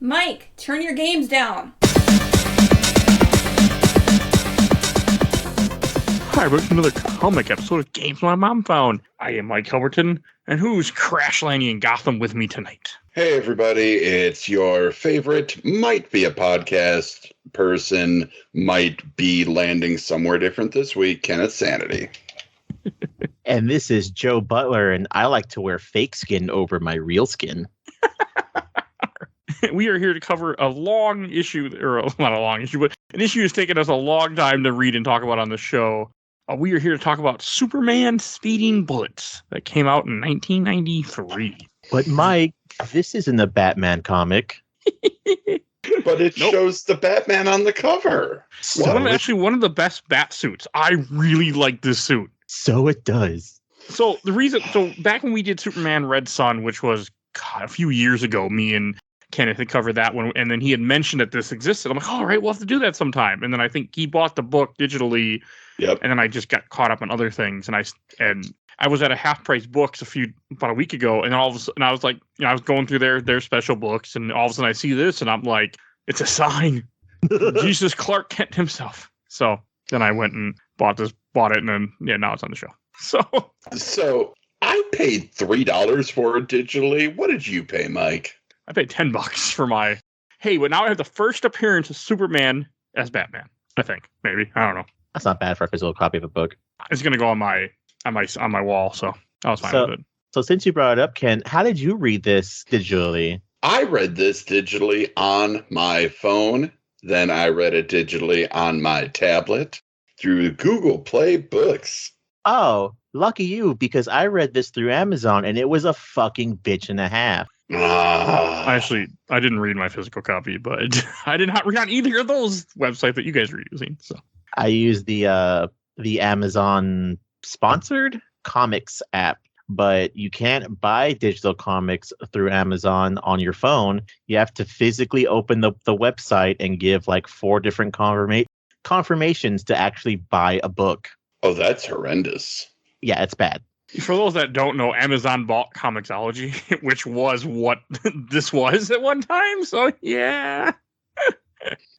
Mike, turn your games down. Hi, welcome to another comic episode of Games My Mom Found. I am Mike Albertin, and who's crash landing in Gotham with me tonight? Hey, everybody, it's your favorite, might be a podcast person, might be landing somewhere different this week, Kenneth Sanity. And this is Joe Butler, and I like to wear fake skin over my real skin. We are here to cover a long issue, or not a long issue, but an issue that's taken us a long time to read and talk about on the show. We are here to talk about Superman Speeding Bullets that came out in 1993. But Mike, this isn't a Batman comic. But it shows the Batman on the cover. Actually, one of the best bat suits. I really like this suit. So it does. So back when we did Superman Red Son, which was a few years ago, me and Kenneth had covered that one, and then he had mentioned that this existed. I'm like, all right, we'll have to do that sometime. And then I think he bought the book digitally. Yep. And then I just got caught up on other things, and I was at a Half Price Books about a week ago, and all of a sudden I was like, I was going through their special books, and all of a sudden I see this, and I'm like, it's a sign, Jesus Clark Kent himself. So then I went and bought it, and then now it's on the show. So I paid $3 for it digitally. What did you pay, Mike? I paid $10 for my. Hey, but now I have the first appearance of Superman as Batman. I think maybe I don't know. That's not bad for a physical copy of a book. It's gonna go on my wall, so I was fine with it. So since you brought it up, Ken, how did you read this digitally? I read this digitally on my phone. Then I read it digitally on my tablet through Google Play Books. Oh, lucky you, because I read this through Amazon, and it was a fucking bitch and a half. I didn't read my physical copy, but I did not read on either of those websites that you guys were using. So I used the Amazon sponsored comics app, but you can't buy digital comics through Amazon on your phone. You have to physically open the website and give like 4 different confirmations to actually buy a book. Oh, that's horrendous. Yeah, it's bad. For those that don't know, Amazon bought Comixology, which was what this was at one time. So yeah.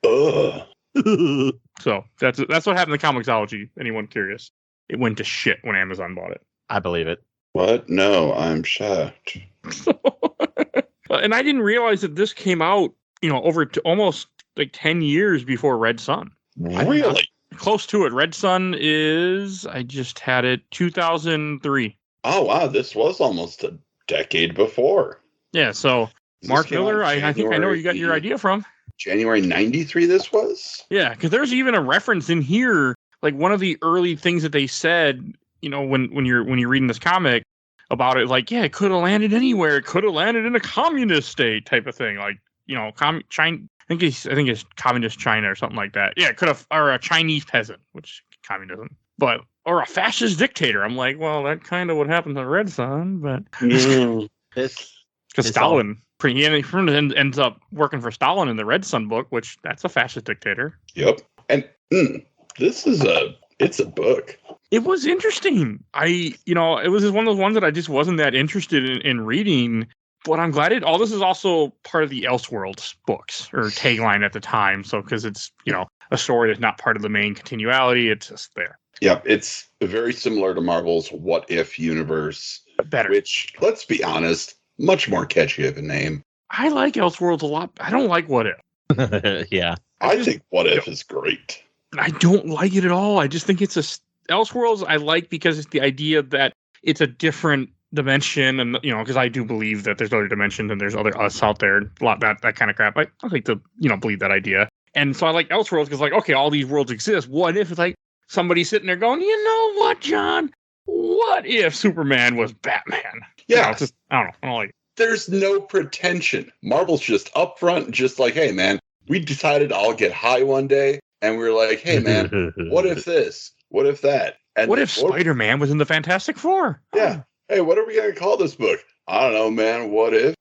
Ugh. So that's what happened to Comixology. Anyone curious? It went to shit when Amazon bought it. I believe it. What? No, I'm shocked. And I didn't realize that this came out, over to almost like 10 years before Red Son. Really? Close to it. Red Son is, I just had it, 2003. Oh, wow. This was almost a decade before. Yeah, so Mark Miller, I think I know where you got your idea from. January 93 this was? Yeah, because there's even a reference in here, like one of the early things that they said, when you're reading this comic about it, like, yeah, it could have landed anywhere. It could have landed in a communist state type of thing. Like, China. I think it's communist China or something like that. Yeah, it could have, or a Chinese peasant, which communism, or a fascist dictator. I'm like, well, that kind of what happened to Red Son, but because Stalin, he ends up working for Stalin in the Red Son book, which that's a fascist dictator. Yep, and this is it's a book. It was interesting. It was just one of those ones that I just wasn't that interested in reading. But I'm glad all this is also part of the Elseworlds books or tagline at the time. So, because it's, a story that's not part of the main continuality, it's just there. Yep. It's very similar to Marvel's What If universe. Better. Which, let's be honest, much more catchy of a name. I like Elseworlds a lot. I don't like What If. Yeah. I think What If is great. I don't like it at all. I just think it's Elseworlds I like because it's the idea that it's a different dimension, and because I do believe that there's other dimensions and there's other us out there, a lot that kind of crap. I like to believe that idea, and so I like Elseworlds because like, okay, all these worlds exist. What if it's like somebody sitting there going, you know what, John? What if Superman was Batman? Yeah, I don't know. I don't like it. There's no pretension. Marvel's just upfront, just like, hey man, we decided to all get high one day, and we were like, hey man, what if this? What if that? And what if Spider-Man was in the Fantastic Four? Yeah. Hey, what are we going to call this book? I don't know, man. What if?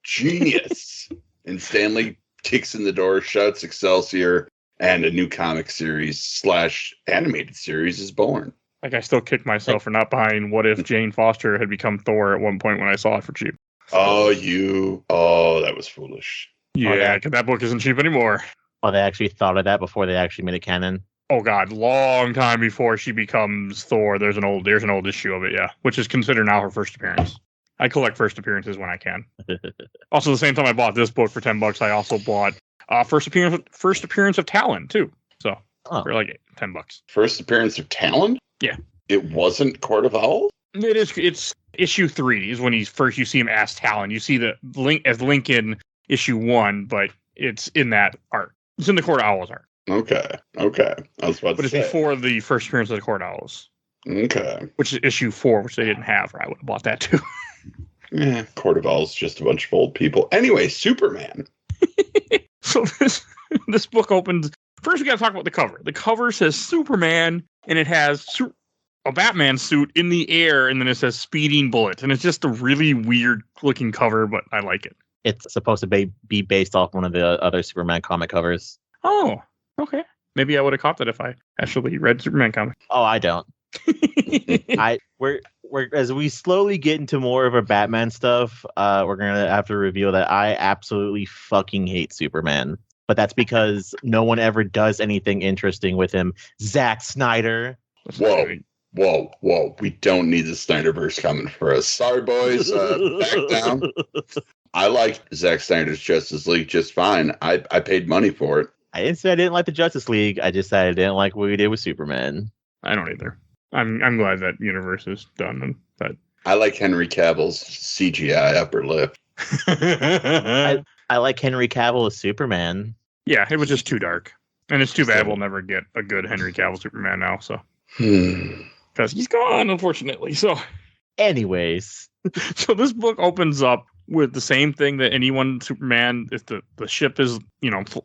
Genius. And Stanley kicks in the door, shouts Excelsior, and a new comic series / animated series is born. Like, I still kick myself for not buying What If Jane Foster had become Thor at one point when I saw it for cheap. Oh, that was foolish. Yeah, because that book isn't cheap anymore. Oh, they actually thought of that before they actually made it canon. Oh God, long time before she becomes Thor. There's an old issue of it, yeah, which is considered now her first appearance. I collect first appearances when I can. Also, the same time I bought this book for $10, I also bought first appearance of Talon too. So for like $10. First appearance of Talon? Yeah. It wasn't Court of Owls? It is. It's issue 3 is when you see him as Talon. You see the Link as Lincoln issue 1, but it's in that art. It's in the Court of Owls art. Okay. I was about But it's before the first appearance of the Court of Owls. Okay. Which is issue 4, which they didn't have, or I would have bought that too. Yeah, Court of Owls, just a bunch of old people. Anyway, Superman. So this book opens. First, we got to talk about the cover. The cover says Superman, and it has a Batman suit in the air, and then it says speeding bullets. And it's just a really weird looking cover, but I like it. It's supposed to be based off one of the other Superman comic covers. Oh, okay. Maybe I would have caught that if I actually read Superman comics. Oh, I don't. We're as we slowly get into more of our Batman stuff, we're gonna have to reveal that I absolutely fucking hate Superman. But that's because no one ever does anything interesting with him. Zack Snyder. Whoa. We don't need the Snyderverse coming for us. Sorry, boys. Back down. I liked Zack Snyder's Justice League just fine. I paid money for it. I didn't say I didn't like the Justice League. I just said I didn't like what we did with Superman. I don't either. I'm glad that universe is done. But I like Henry Cavill's CGI upper lip. I like Henry Cavill as Superman. Yeah, it was just too dark. And it's too bad we'll never get a good Henry Cavill Superman now. So because he's gone, unfortunately. So anyways. So this book opens up with the same thing that anyone Superman, if the ship is,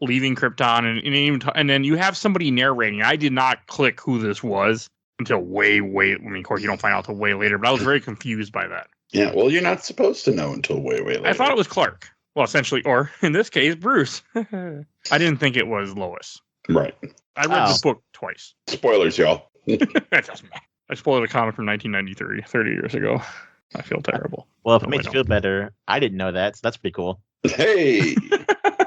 leaving Krypton and then you have somebody narrating. I did not click who this was until way, of course you don't find out until way later, but I was very confused by that. Yeah, well, you're not supposed to know until way later. I thought it was Clark. Well, essentially, or in this case, Bruce. I didn't think it was Lois. Right. I read this book twice. Spoilers, y'all. That doesn't matter. I spoiled a comic from 1993, 30 years ago. I feel terrible. Well, if it makes you feel better, I didn't know that, so that's pretty cool. Hey!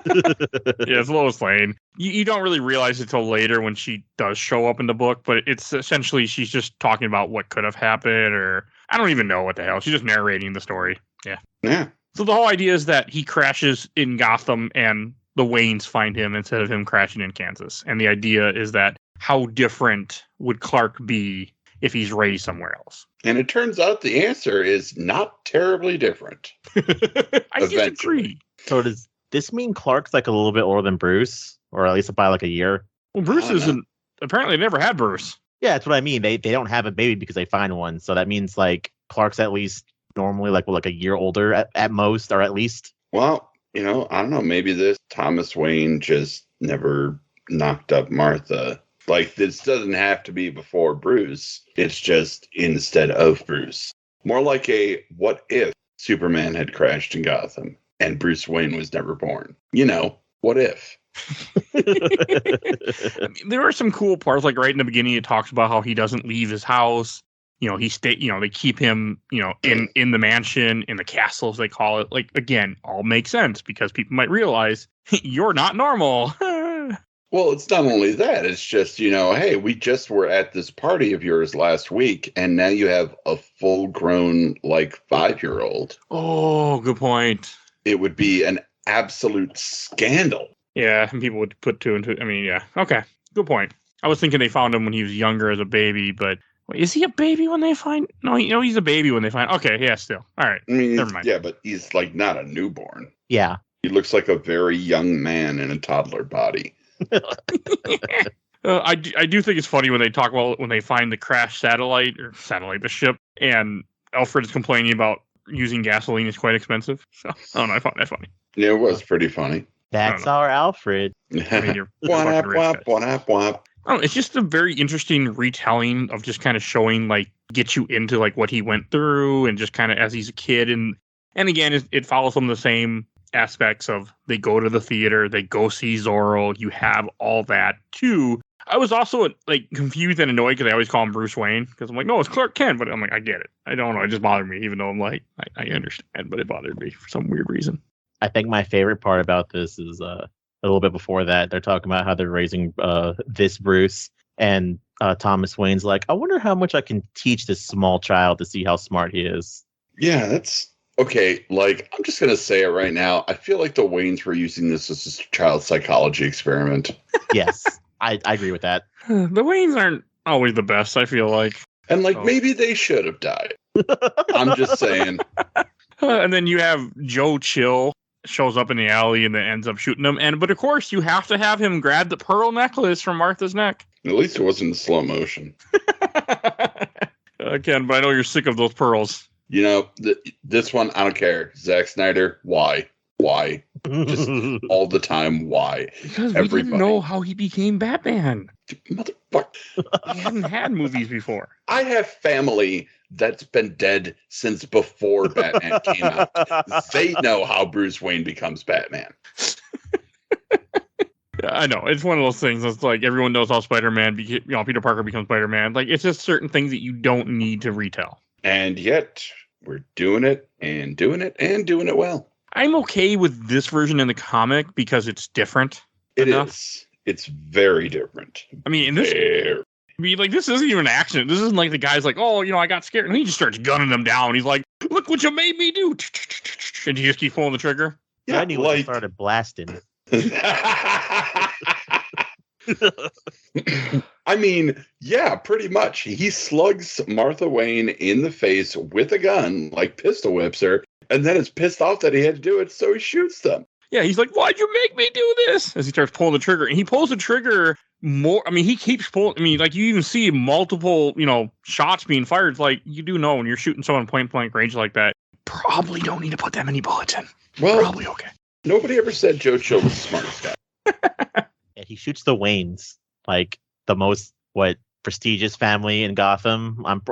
Yeah, it's Lois Lane. You don't really realize it till later when she does show up in the book, but it's essentially she's just talking about what could have happened, or I don't even know what the hell. She's just narrating the story. Yeah. So the whole idea is that he crashes in Gotham and the Waynes find him instead of him crashing in Kansas. And the idea is that how different would Clark be if he's raised somewhere else? And it turns out the answer is not terribly different. I disagree. So does this mean Clark's like a little bit older than Bruce? Or at least by like a year? Well, Bruce isn't. Apparently, they never had Bruce. Yeah, that's what I mean. They don't have a baby because they find one. So that means like Clark's at least normally like a year older at most, or at least. Well, I don't know. Maybe this Thomas Wayne just never knocked up Martha. Like, this doesn't have to be before Bruce. It's just instead of Bruce. More like a what if Superman had crashed in Gotham and Bruce Wayne was never born? What if? I mean, there are some cool parts, like right in the beginning, it talks about how he doesn't leave his house. They keep him, in the mansion, in the castle, as they call it. Like, again, all makes sense because people might realize you're not normal. Well, it's not only that. It's just, hey, we just were at this party of yours last week, and now you have a full-grown, 5-year-old. Oh, good point. It would be an absolute scandal. Yeah, and people would put two and two. I mean, yeah. Okay, good point. I was thinking they found him when he was younger as a baby, but wait, is he a baby when they find? No, he's a baby when they find. Okay, yeah, still. All right, never mind. Yeah, but he's not a newborn. Yeah. He looks like a very young man in a toddler body. I do think it's funny when they talk about when they find the crashed the ship, and Alfred's complaining about using gasoline is quite expensive. So, I don't know, I found that funny. Yeah, it was pretty funny. That's our Alfred. I mean, you're wap, wap, wap, wap. Oh, it's just a very interesting retelling of just kind of showing, get you into, what he went through and just kind of as he's a kid. And again, it follows some of the same aspects of they go to the theater, they go see Zorro, you have all that too. I was also confused and annoyed because I always call him Bruce Wayne because I'm like, no, it's Clark Kent, but I'm like, I get it. I don't know, it just bothered me, even though I'm like, I understand, but it bothered me for some weird reason. I think my favorite part about this is a little bit before that. They're talking about how they're raising this Bruce, and Thomas Wayne's like, I wonder how much I can teach this small child to see how smart he is. Yeah, that's okay. Like, I'm just gonna say it right now. I feel like the Waynes were using this as a child psychology experiment. Yes, I agree with that. The Waynes aren't always the best, I feel like. And like, maybe they should have died. I'm just saying. And then you have Joe Chill shows up in the alley and then ends up shooting him. But of course, you have to have him grab the pearl necklace from Martha's neck. At least it wasn't in slow motion. Ken, but I know you're sick of those pearls. You know, this one, I don't care. Zack Snyder, why? Why? Just all the time, why? Because we didn't know how he became Batman. Motherfucker. He hadn't had movies before. I have family that's been dead since before Batman came out. They know how Bruce Wayne becomes Batman. I know. It's one of those things that's like everyone knows how Spider-Man, Peter Parker becomes Spider-Man. Like, it's just certain things that you don't need to retell. And yet, we're doing it and doing it and doing it well. I'm okay with this version in the comic because it's different. It is. It's very different. I mean, in this, this isn't even action. This isn't like the guy's like, oh, I got scared. And he just starts gunning them down. He's like, look what you made me do. And you just keep pulling the trigger. Yeah, I knew started blasting. I mean, yeah, pretty much. He slugs Martha Wayne in the face with a gun, like pistol whips her, and then is pissed off that he had to do it, so he shoots them. Yeah, he's like, why'd you make me do this? As he starts pulling the trigger. And he pulls the trigger more. I mean, he keeps pulling. I mean, like, you even see multiple, shots being fired. It's like, you do know when you're shooting someone point blank range like that, probably don't need to put that many bullets in. Well, probably okay. Nobody ever said Joe Chill was the smartest guy. Yeah, he shoots the Waynes, like the most prestigious family in Gotham. I'm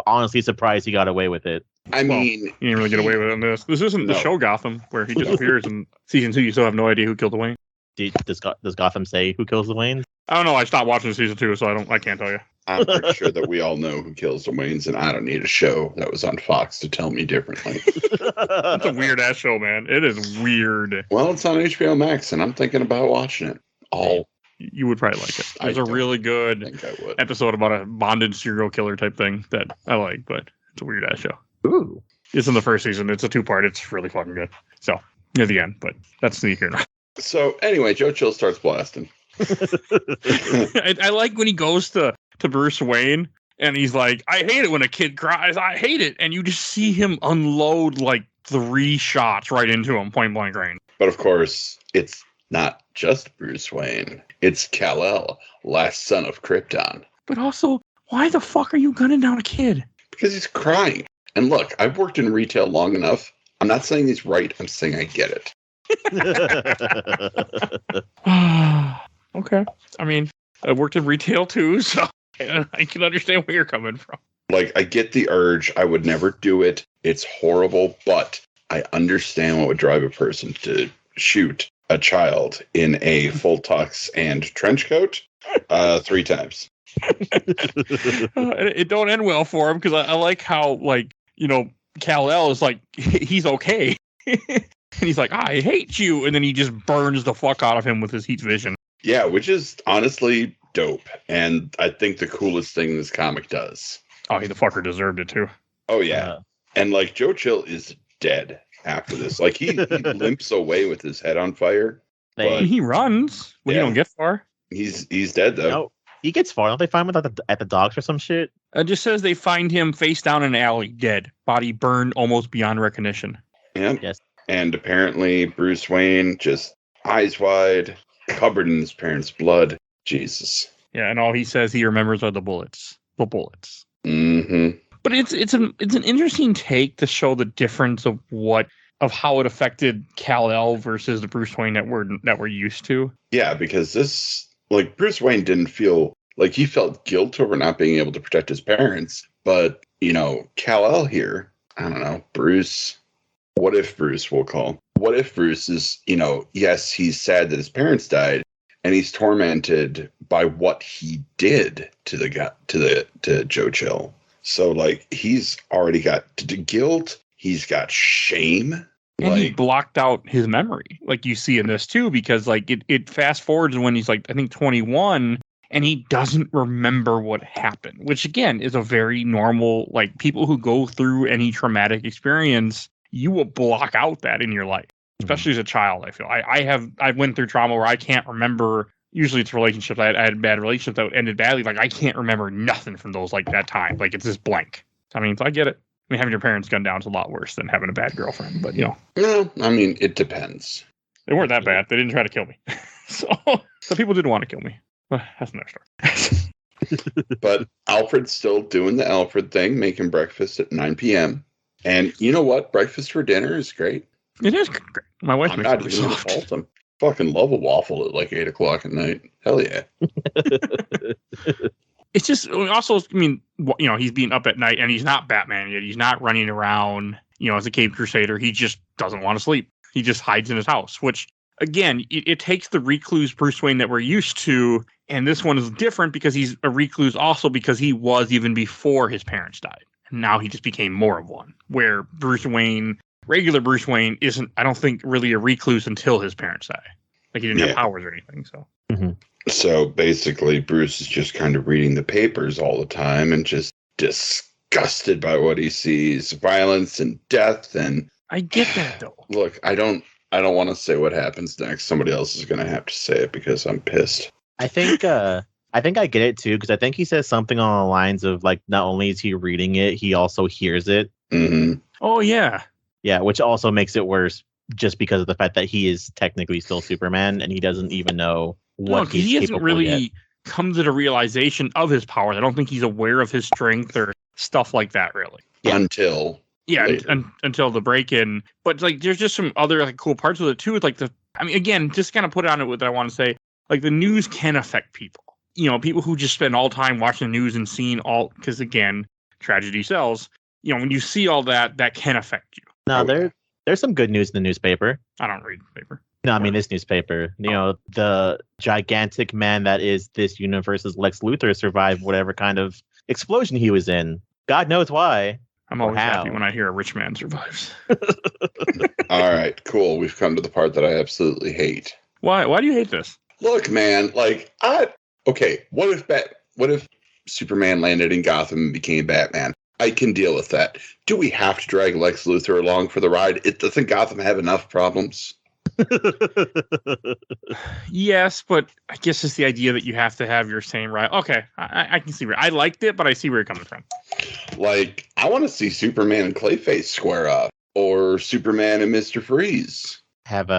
honestly surprised he got away with it. I mean, he didn't really get away with it in this. This isn't the show Gotham where he just appears in season 2. You still have no idea who killed the Wayne. Does Gotham say who kills the Waynes? I don't know. I stopped watching season 2, so I can't tell you. I'm pretty sure that we all know who kills the Waynes, and I don't need a show that was on Fox to tell me differently. It's a weird ass show, man. It is weird. Well, it's on HBO Max, and I'm thinking about watching it. You would probably like it. There's a really good episode about a bonded serial killer type thing that I like, but it's a weird ass show. Ooh. It's in the first season. It's a 2-part. It's really fucking good. So, near the end, but that's the here now. So, anyway, Joe Chill starts blasting. I like when he goes to Bruce Wayne and he's like, I hate it when a kid cries. I hate it. And you just see him unload like 3 shots right into him, point blank range. But of course, it's not just Bruce Wayne. It's Kal-El, last son of Krypton. But also, why the fuck are you gunning down a kid? Because he's crying. And look, I've worked in retail long enough. I'm not saying he's right. I'm saying I get it. Okay. I mean, I worked in retail too, so I can understand where you're coming from. Like, I get the urge. I would never do it. It's horrible, but I understand what would drive a person to shoot a child in a full tux and trench coat 3 times. It don't end well for him because I like how, Kal-El is like, he's okay. And he's like, I hate you. And then he just burns the fuck out of him with his heat vision. Yeah, which is honestly dope. And I think the coolest thing this comic does. Oh, the fucker deserved it too. Oh, yeah. And Joe Chill is dead after this. He limps away with his head on fire. But he runs when you don't get far. He's dead, though. No, he gets far. Don't they find him at the docks or some shit? It just says they find him face down in an alley, dead. Body burned almost beyond recognition. Yeah. Yes. And apparently Bruce Wayne just eyes wide, covered in his parents' blood. Jesus. Yeah, and all he says he remembers are the bullets. The bullets. Mm-hmm. But it's an interesting take to show the difference of how it affected Kal-El versus the Bruce Wayne that we're used to. Yeah, because this Bruce Wayne didn't feel like he felt guilt over not being able to protect his parents. But, Kal-El here, I don't know, Bruce, what if Bruce we'll call? What if Bruce is, yes, he's sad that his parents died and he's tormented by what he did to Joe Chill. So he's already got guilt, he's got shame, And he blocked out his memory, like you see in this too, because like it fast forwards when he's like, I think 21, and he doesn't remember what happened, which again is a very normal, like people who go through any traumatic experience, you will block out that in your life, especially as a child. I feel I went through trauma where I can't remember. Usually it's relationships. I had bad relationships that ended badly. Like I can't remember nothing from those like that time. Like it's just blank. I mean, so I get it. I mean, having your parents gunned down is a lot worse than having a bad girlfriend, but No, I mean, it depends. They weren't that bad. They didn't try to kill me. so people did want to kill me. But that's another story. But Alfred's still doing the Alfred thing, making breakfast at 9 p.m. And you know what? Breakfast for dinner is great. It is great. My wife I'm makes not it even really gonna soft. fault him. Fucking love a waffle at like 8 o'clock at night. Hell yeah. It's just also, I mean, he's being up at night and he's not Batman yet. He's not running around, as a Cape Crusader. He just doesn't want to sleep. He just hides in his house, which again, it takes the recluse Bruce Wayne that we're used to. And this one is different because he's a recluse also because he was even before his parents died. And now he just became more of one, where Bruce Wayne, regular Bruce Wayne, isn't, I don't think, really a recluse until his parents die. Like he didn't have powers or anything. So. Mm-hmm. So basically, Bruce is just kind of reading the papers all the time and just disgusted by what he sees, violence and death. And I get that though. Look, I don't want to say what happens next. Somebody else is going to have to say it because I'm pissed. I think I get it too, because I think he says something on the lines of like, not only is he reading it, he also hears it. Mm-hmm. Oh yeah, yeah, which also makes it worse, just because of the fact that he is technically still Superman and he doesn't even know what he's he hasn't capable really yet. come to the realization of his powers. I don't think he's aware of his strength or stuff like that, really. Yeah. Until until the break-in. But like, there's just some other like cool parts of it too. With like again, just kind of put it on it with what I want to say. Like the news can affect people. People who just spend all time watching the news and seeing all, because again, tragedy sells. When you see all that, that can affect you. No, there's some good news in the newspaper. I don't read the paper. No, I mean this newspaper. The gigantic man that is this universe's Lex Luthor survived whatever kind of explosion he was in. God knows why. I'm always happy when I hear a rich man survives. All right, cool. We've come to the part that I absolutely hate. Why? Why do you hate this? Look, man. Like, okay. What if Superman landed in Gotham and became Batman? I can deal with that. Do we have to drag Lex Luthor along for the ride? Doesn't Gotham have enough problems? Yes, but I guess it's the idea that you have to have your same right. Okay, I can see where I liked it, but I see where you're coming from. Like, I want to see Superman and Clayface square up, or Superman and Mr. Freeze. Have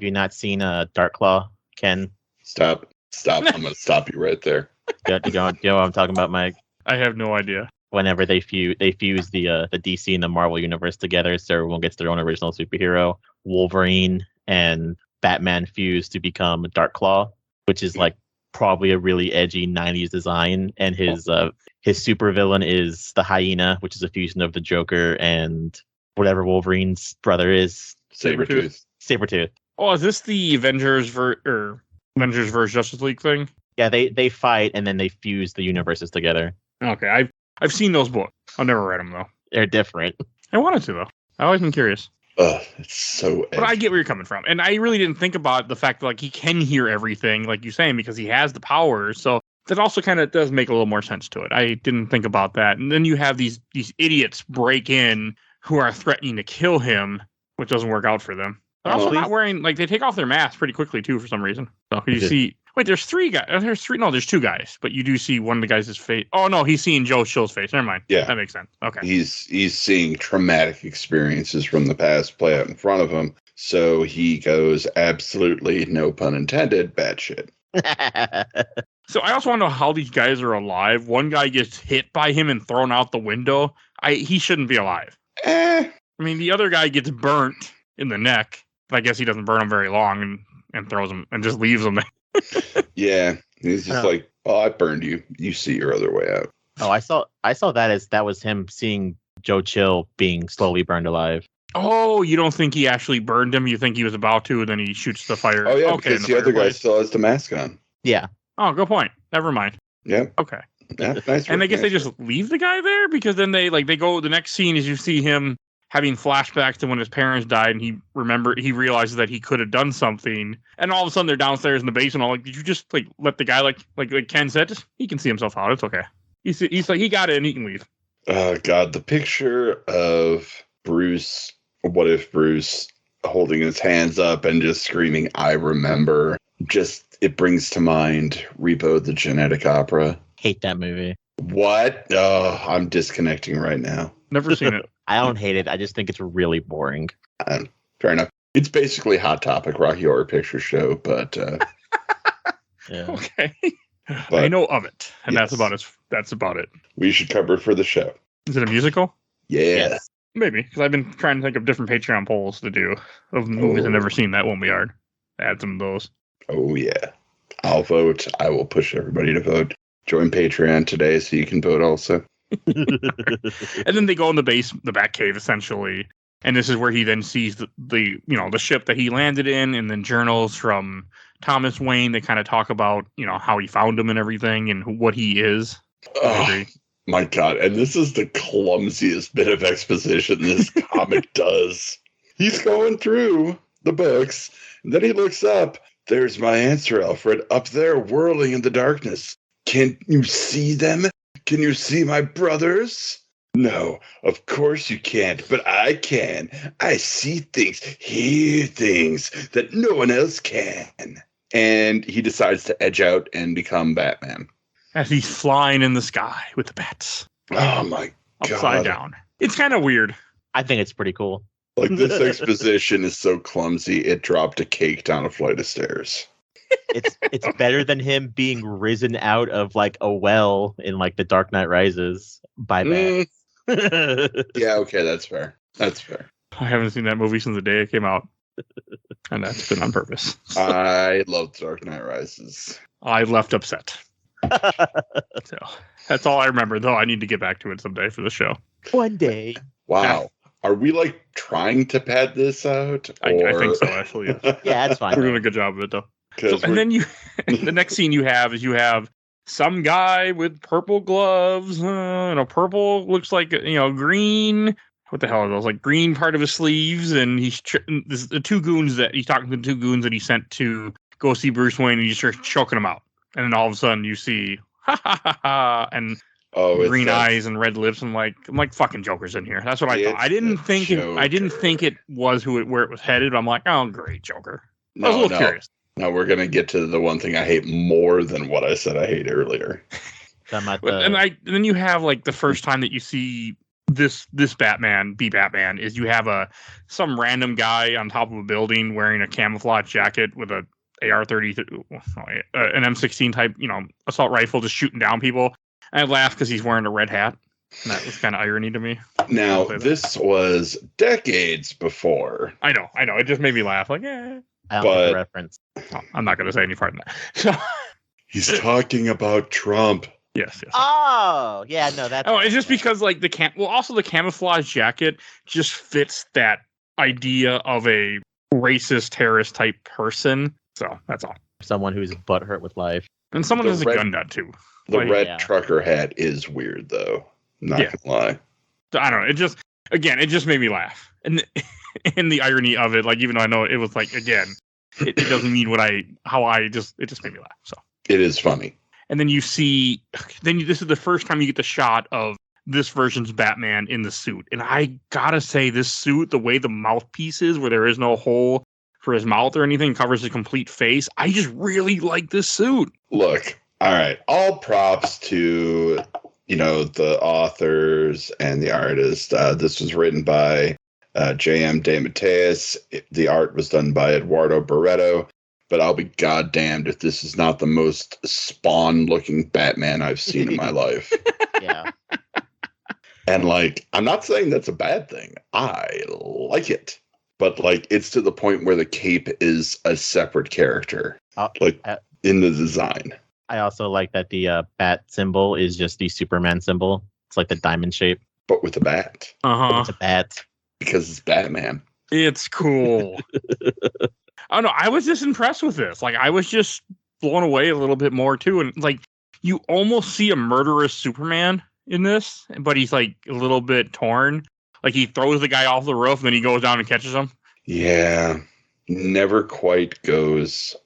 you not seen Dark Claw, Ken? Stop! I'm going to stop you right there. You know what I'm talking about, Mike? I have no idea. Whenever they fuse the DC and the Marvel universe together, so everyone gets their own original superhero. Wolverine and Batman fuse to become Darkclaw, which is like probably a really edgy 90s design, and his supervillain is the Hyena, which is a fusion of the Joker and whatever Wolverine's brother is. Sabretooth. Oh, is this the Avengers vs Justice League thing? Yeah, they fight and then they fuse the universes together. Okay, I've seen those books. I've never read them though. They're different. I wanted to though. I've always been curious. Ugh, it's so edgy. But I get where you're coming from. And I really didn't think about the fact that like he can hear everything, like you're saying, because he has the powers. So that also kind of does make a little more sense to it. I didn't think about that. And then you have these idiots break in who are threatening to kill him, which doesn't work out for them. They're also not wearing, like, they take off their masks pretty quickly too for some reason. So you see, wait, there's three guys. There's two guys, but you do see one of the guys' face. Oh no, he's seeing Joe Chill's face. Never mind. Yeah, that makes sense. Okay. He's seeing traumatic experiences from the past play out in front of him, so he goes absolutely, no pun intended, batshit. So I also want to know how these guys are alive. One guy gets hit by him and thrown out the window. He shouldn't be alive. I mean, the other guy gets burnt in the neck. But I guess he doesn't burn him very long and throws him and just leaves him there. Yeah, he's just like, "Oh, I burned you. You see your other way out." Oh, I saw that as that was him seeing Joe Chill being slowly burned alive. Oh, you don't think he actually burned him? You think he was about to, and then he shoots the fire? Oh yeah, because the other guy still has the mask on. Yeah. Oh, good point. Never mind. Yeah. Okay. Yeah, nice and work, I guess they just leave the guy there because then they go. The next scene is you see him having flashbacks to when his parents died, and he realizes that he could have done something, and all of a sudden they're downstairs in the basement. All like, did you just like let the guy like Ken said, he can see himself out. It's okay. He's like, he got it and he can leave. Oh God, the picture of Bruce. What if Bruce holding his hands up and just screaming, "I remember." Just it brings to mind Repo the Genetic Opera. Hate that movie. What? Oh, I'm disconnecting right now. Never seen it. I don't hate it. I just think it's really boring. Fair enough. It's basically Hot Topic, Rocky Horror Picture Show, but Yeah. Okay. But, I know of it, and yes. that's about it. we should cover it for the show. Is it a musical? Yeah. Yes. Maybe, because I've been trying to think of different Patreon polls to do of movies I've never seen. That won't be hard. Add some of those. Oh yeah. I'll vote. I will push everybody to vote. Join Patreon today so you can vote also. And then they go in the back cave essentially, and this is where he then sees the ship that he landed in, and then journals from Thomas Wayne. They kind of talk about how he found him and everything, and what he is. Oh, my God. And this is the clumsiest bit of exposition this comic does. He's going through the books, and then he looks up. There's my answer, Alfred, up there whirling in the darkness. Can you see them? Can you see my brothers? No, of course you can't, but I can. I see things, hear things that no one else can. And he decides to edge out and become Batman. As he's flying in the sky with the bats. Oh my God. Upside down. It's kind of weird. I think it's pretty cool. Like, this exposition is so clumsy, it dropped a cake down a flight of stairs. It's better than him being risen out of like a well in like The Dark Knight Rises by bats. Yeah, okay, that's fair. That's fair. I haven't seen that movie since the day it came out. And that's been on purpose. I love Dark Knight Rises. I left upset. So that's all I remember, though. I need to get back to it someday for the show. One day. Wow. Are we like trying to pad this out? I think so, actually. Yeah. Yeah, that's fine. We're doing a good job of it, though. So, and then the next scene you have some guy with purple gloves, purple looks like, green. What the hell are those? Like green part of his sleeves. And he's talking to the two goons that he sent to go see Bruce Wayne, and he's just choking them out. And then all of a sudden you see, ha ha ha ha, and green eyes and red lips. I'm like fucking Joker's in here. That's what I thought. I didn't think it was where it was headed. But I'm like, oh great, Joker. I was a little curious. No, we're gonna get to the one thing I hate more than what I said I hate earlier. And then you have like the first time that you see this Batman be Batman is you have some random guy on top of a building wearing a camouflage jacket with a AR-30, an M16 type, assault rifle, just shooting down people. And I laughed because he's wearing a red hat. And that was kind of irony to me. Now, this was decades before. I know. It just made me laugh. Like, yeah. I don't get the reference. Oh, I'm not going to say any part in that. So he's talking about Trump. Yes. Oh, yeah, no, that's... Oh, it's just because, like, the camouflage jacket just fits that idea of a racist, terrorist type person. So, that's all. Someone who's butthurt with life. And someone has a gun nut, too. The red trucker hat is weird, though. Not gonna lie. I don't know. It just made me laugh. And the irony of it, like, even though I know it was like, again, it doesn't mean it just made me laugh. So it is funny. And then this is the first time you get the shot of this version's Batman in the suit. And I gotta say, this suit, the way the mouthpiece is, where there is no hole for his mouth or anything, covers his complete face. I just really like this suit. Look, all right, all props to, the authors and the artists. This was written by J.M. DeMatteis. The art was done by Eduardo Barreto. But I'll be goddamned if this is not the most Spawn-looking Batman I've seen in my life. Yeah. And, I'm not saying that's a bad thing. I like it. But, it's to the point where the cape is a separate character. In the design. I also like that the bat symbol is just the Superman symbol. It's like the diamond shape. But with a bat. Uh-huh. It's a bat. Because it's Batman. It's cool. I don't know. I was just impressed with this. I was just blown away a little bit more, too. And, you almost see a murderous Superman in this, but he's, a little bit torn. Like he throws the guy off the roof, and then he goes down and catches him. Yeah, never quite goes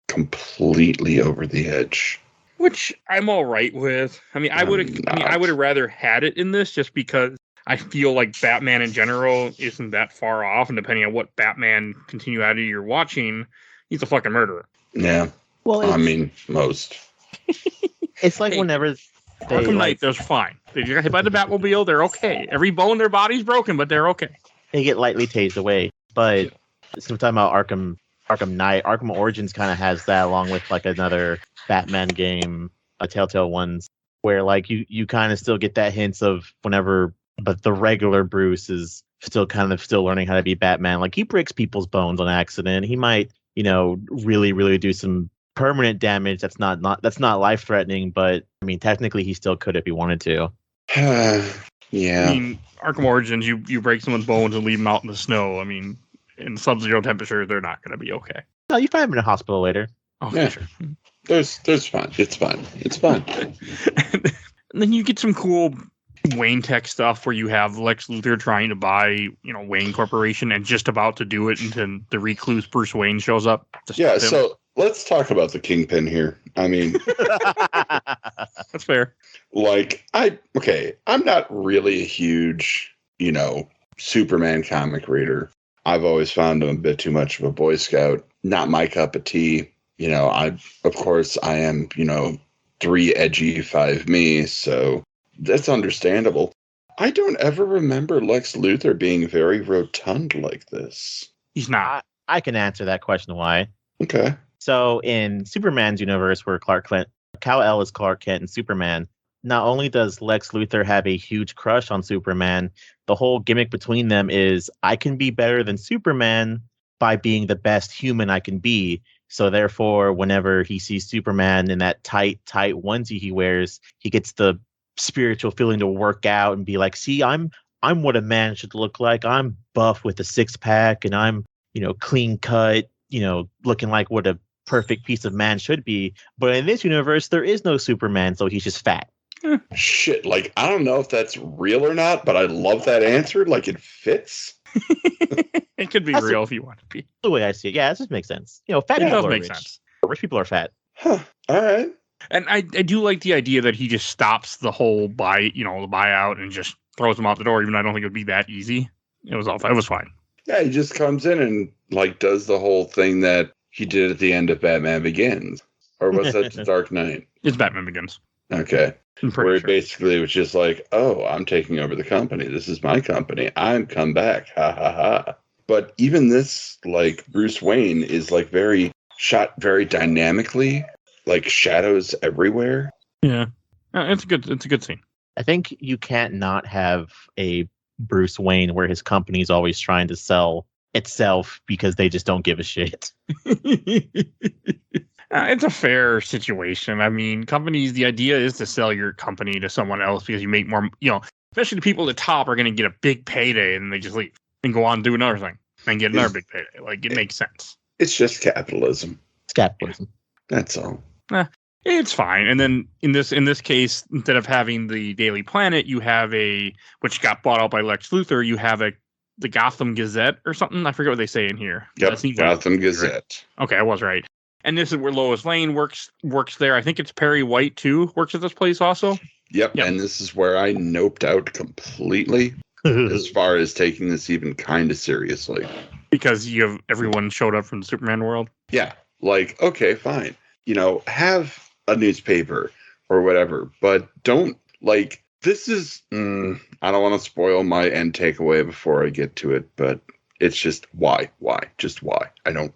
completely over the edge. Which I'm all right with. I mean, I would have rather had it in this just because I feel like Batman in general isn't that far off, and depending on what Batman continuity you're watching, he's a fucking murderer. Yeah. Well, I mean, most. It's like Hey, whenever Arkham Knight, they're fine. They get hit by the Batmobile, they're okay. Every bone in their body's broken, but they're okay. they get lightly tased away. But since we're talking about Arkham Knight, Arkham Origins kind of has that along with like another Batman game, a Telltale ones, where like you kind of still get that hints of whenever, but the regular Bruce is still learning how to be Batman. Like he breaks people's bones on accident. He might, really, really do some permanent damage that's not life threatening, but I mean technically he still could if he wanted to. Yeah. I mean, Arkham Origins, you break someone's bones and leave them out in the snow. I mean, in sub-zero temperature, they're not going to be okay. No, you find him in a hospital later. Okay, Yeah. sure. There's fun. It's fun. And then you get some cool Wayne Tech stuff where you have Lex Luthor trying to buy, Wayne Corporation and just about to do it, and then the recluse Bruce Wayne shows up. Yeah, so let's talk about the Kingpin here. I mean, that's fair. like, I'm not really a huge, Superman comic reader. I've always found him a bit too much of a Boy Scout. Not my cup of tea. I am, 3 edgy, 5 me, so that's understandable. I don't ever remember Lex Luthor being very rotund like this. He's not. I can answer that question why. Okay. So in Superman's universe where Kal-El is Clark Kent and Superman, not only does Lex Luthor have a huge crush on Superman, the whole gimmick between them is I can be better than Superman by being the best human I can be. So therefore, whenever he sees Superman in that tight onesie he wears, he gets the spiritual feeling to work out and be like, see, I'm what a man should look like. I'm buff with a 6-pack and I'm, clean cut, looking like what a perfect piece of man should be. But in this universe, there is no Superman, so he's just fat. Shit, like, I don't know if that's real or not, but I love that answer. Like, it fits. It could be real if you want to be. The way I see it, yeah, this just makes sense. Fat It people does are make rich. sense. Rich people are fat. Huh. All right. And I do like the idea that he just stops the whole the buyout and just throws him out the door, even though I don't think it would be that easy. It was fine. Yeah, he just comes in and, like, does the whole thing that he did at the end of Batman Begins. Or was that The Dark Knight? It's Batman Begins. Okay. I'm Where pretty it sure. basically was just like, oh, I'm taking over the company. This is my company. I'm come back. Ha ha ha. But even this, like, Bruce Wayne is, like, shot very dynamically, like shadows everywhere. Yeah. It's a good scene. I think you can't not have a Bruce Wayne where his company's always trying to sell itself because they just don't give a shit. It's a fair situation. I mean, companies, the idea is to sell your company to someone else because you make more, especially the people at the top are going to get a big payday and they just leave and go on and do another thing and get another big payday. Like, it makes sense. It's just capitalism. It's capitalism. That's all. It's fine. And then in this case, instead of having the Daily Planet, you have which got bought out by Lex Luthor, you have the Gotham Gazette or something. I forget what they say in here. Yep, That seems Gotham right. Gazette. Okay, I was right. And this is where Lois Lane works there. I think it's Perry White too works at this place also. Yep, and this is where I noped out completely as far as taking this even kind of seriously. Because everyone showed up from the Superman world. Yeah, like, okay, fine. Have a newspaper or whatever, but don't, like, this is, I don't want to spoil my end takeaway before I get to it, but it's just why? Just why? I don't,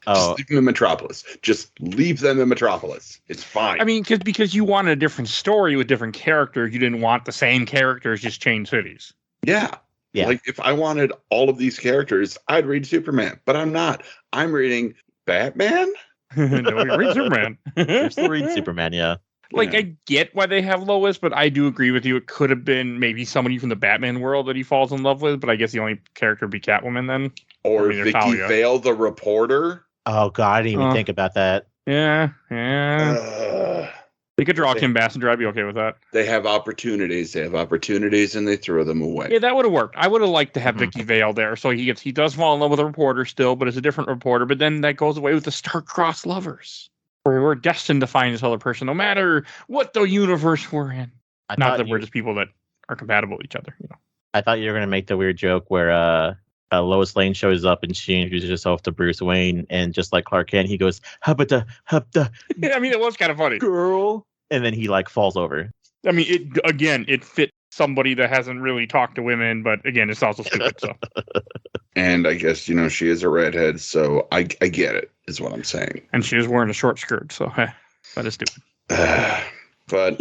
Just leave them in Metropolis. Just leave them in Metropolis. It's fine. I mean, because you wanted a different story with different characters. You didn't want the same characters, just change cities. Yeah. Like, if I wanted all of these characters, I'd read Superman, but I'm not. I'm reading Batman? No, you read Superman. You're still reading Superman, yeah. Like, I get why they have Lois, but I do agree with you. It could have been maybe somebody from the Batman world that he falls in love with, but I guess the only character would be Catwoman then. Or Vicky Vale, the reporter. Oh, God, I didn't even think about that. Yeah. They could draw Kim Basinger. I'd be okay with that. They have opportunities. And they throw them away. Yeah, that would have worked. I would have liked to have Mhm. Vicky Vale there. So he does fall in love with a reporter still, but it's a different reporter. But then that goes away with the star-crossed lovers. Where we're destined to find this other person, no matter what the universe we're in. Not that we're just people that are compatible with each other. You know. I thought you were gonna make the weird joke where Lois Lane shows up and she introduces herself to Bruce Wayne, and just like Clark Kent, he goes hubba hubba. I mean, it was kind of funny. Girl, and then he like falls over. I mean, it fit somebody that hasn't really talked to women, but again, it's also stupid. So. And I guess, she is a redhead, so I get it, is what I'm saying. And she is wearing a short skirt, so that is stupid. But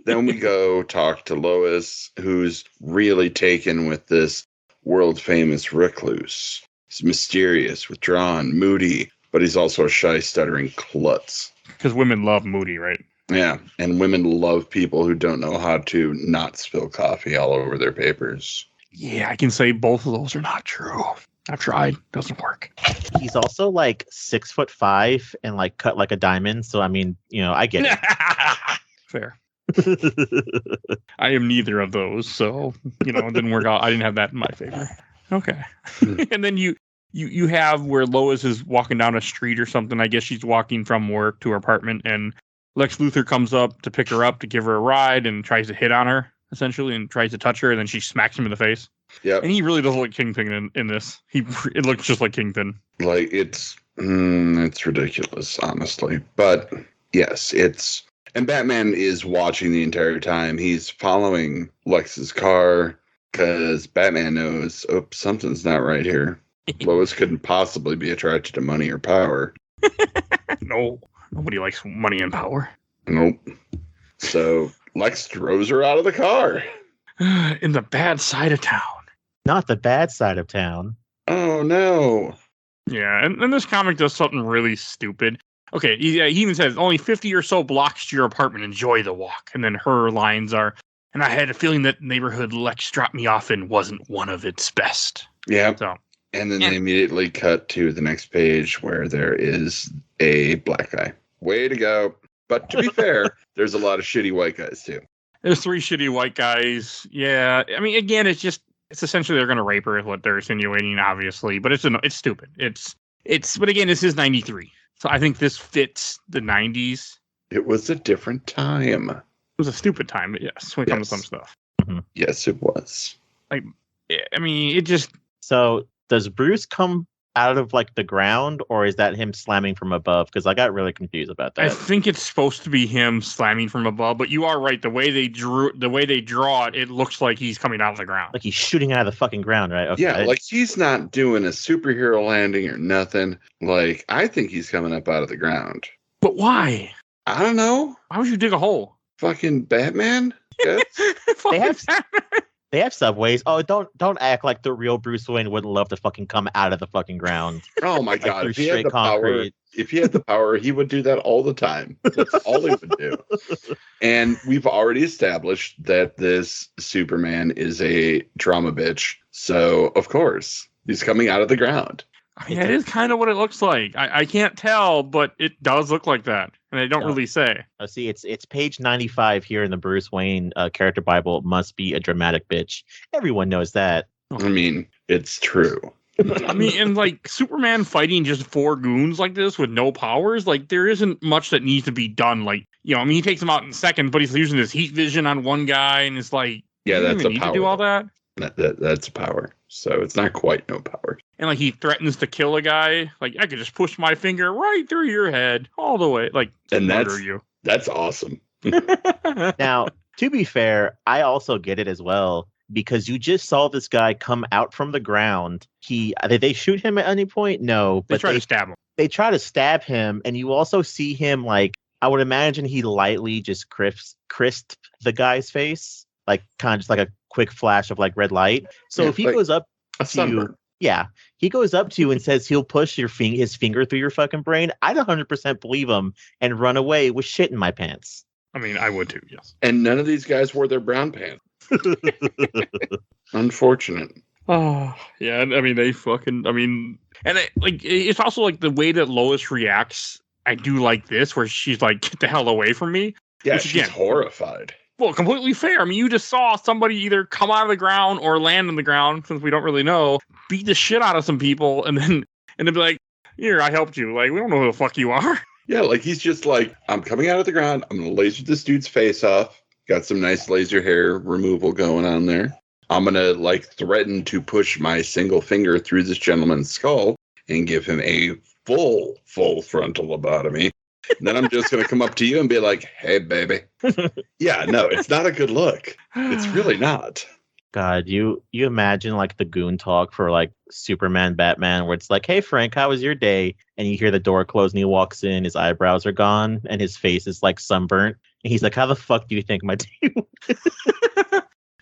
then we go talk to Lois, who's really taken with this world-famous recluse. He's mysterious, withdrawn, moody, but he's also a shy, stuttering klutz. Because women love moody, right? Yeah, and women love people who don't know how to not spill coffee all over their papers. Yeah, I can say both of those are not true. I've tried. Doesn't work. He's also like 6'5" and like cut like a diamond. So I mean, I get it. Fair. I am neither of those, so it didn't work out. I didn't have that in my favor. Okay. And then you have where Lois is walking down a street or something. I guess she's walking from work to her apartment, and Lex Luthor comes up to pick her up to give her a ride and tries to hit on her essentially and tries to touch her, and then she smacks him in the face. Yep. And he really does look like Kingpin in this. It looks just like Kingpin. Like it's ridiculous, honestly. But yes, and Batman is watching the entire time. He's following Lex's car because Batman knows, something's not right here. Lois couldn't possibly be attracted to money or power. No, nobody likes money and power. Nope. So Lex throws her out of the car. In the bad side of town. Not the bad side of town. Oh, no. Yeah, and this comic does something really stupid. Okay, he even says, only 50 or so blocks to your apartment. Enjoy the walk. And then her lines are, and I had a feeling that neighborhood Lex dropped me off in wasn't one of its best. Yeah. So, and then they immediately cut to the next page where there is a black guy. Way to go. But to be fair, there's a lot of shitty white guys, too. There's 3 shitty white guys. Yeah, I mean, again, it's essentially they're going to rape her is what they're insinuating, obviously. But it's stupid. But again, this is 93. So I think this fits the 90s. It was a different time. It was a stupid time, but yes, when it comes to some stuff. Mm-hmm. Yes, it was. I mean, it just... So does Bruce come out of like the ground, or is that him slamming from above? Because I got really confused about that. I think it's supposed to be him slamming from above, but you are right. The way they draw it, it looks like he's coming out of the ground. Like he's shooting out of the fucking ground, right? Okay. Yeah, like he's not doing a superhero landing or nothing. Like, I think he's coming up out of the ground. But why? I don't know. Why would you dig a hole? Fucking Batman? Yes. They have subways. Oh, don't act like the real Bruce Wayne wouldn't love to fucking come out of the fucking ground. Oh my God. through If he had straight the power, he would do that all the time. That's all he would do. And we've already established that this Superman is a drama bitch. So, of course, he's coming out of the ground. I mean, that is kind of what it looks like. I can't tell, but it does look like that. And they don't really say. See, it's page 95 here in the Bruce Wayne character Bible. Must be a dramatic bitch. Everyone knows that. I mean, it's true. I mean, and like Superman fighting just 4 goons like this with no powers, like there isn't much that needs to be done. Like, I mean, he takes them out in seconds, but he's using his heat vision on one guy, and it's like, yeah, you that's even a need power. to do all that. That's a power. So it's not quite no power. And like he threatens to kill a guy, like I could just push my finger right through your head all the way, like to murder you. That's awesome. Now, to be fair, I also get it as well, because you just saw this guy come out from the ground. Did they shoot him at any point? No, They try to stab him. They try to stab him, and you also see him like, I would imagine he lightly just crisped the guy's face, like kind of just like a quick flash of like red light. So if he goes up to you, he goes up to you and says he'll push his finger through your fucking brain, I'd 100% believe him and run away with shit in my pants. I mean, I would too, yes. And none of these guys wore their brown pants. Unfortunate. Oh, yeah. I mean, and it's also like the way that Lois reacts. I do like this, where she's like, "Get the hell away from me." Yeah, Which, she's again, horrified. well, completely fair. I mean, you just saw somebody either come out of the ground or land on the ground, since we don't really know, beat the shit out of some people, and then be like, here, I helped you. Like, we don't know who the fuck you are. Yeah, like he's just like, I'm coming out of the ground. I'm going to laser this dude's face off. Got some nice laser hair removal going on there. I'm going to like threaten to push my single finger through this gentleman's skull and give him a full frontal lobotomy. And then I'm just going to come up to you and be like, hey, baby. Yeah, no, it's not a good look. It's really not. God, you imagine like the goon talk for like Superman, Batman, where it's like, hey, Frank, how was your day? And you hear the door close and he walks in, his eyebrows are gone and his face is like sunburnt. And he's like, how the fuck do you think my day was?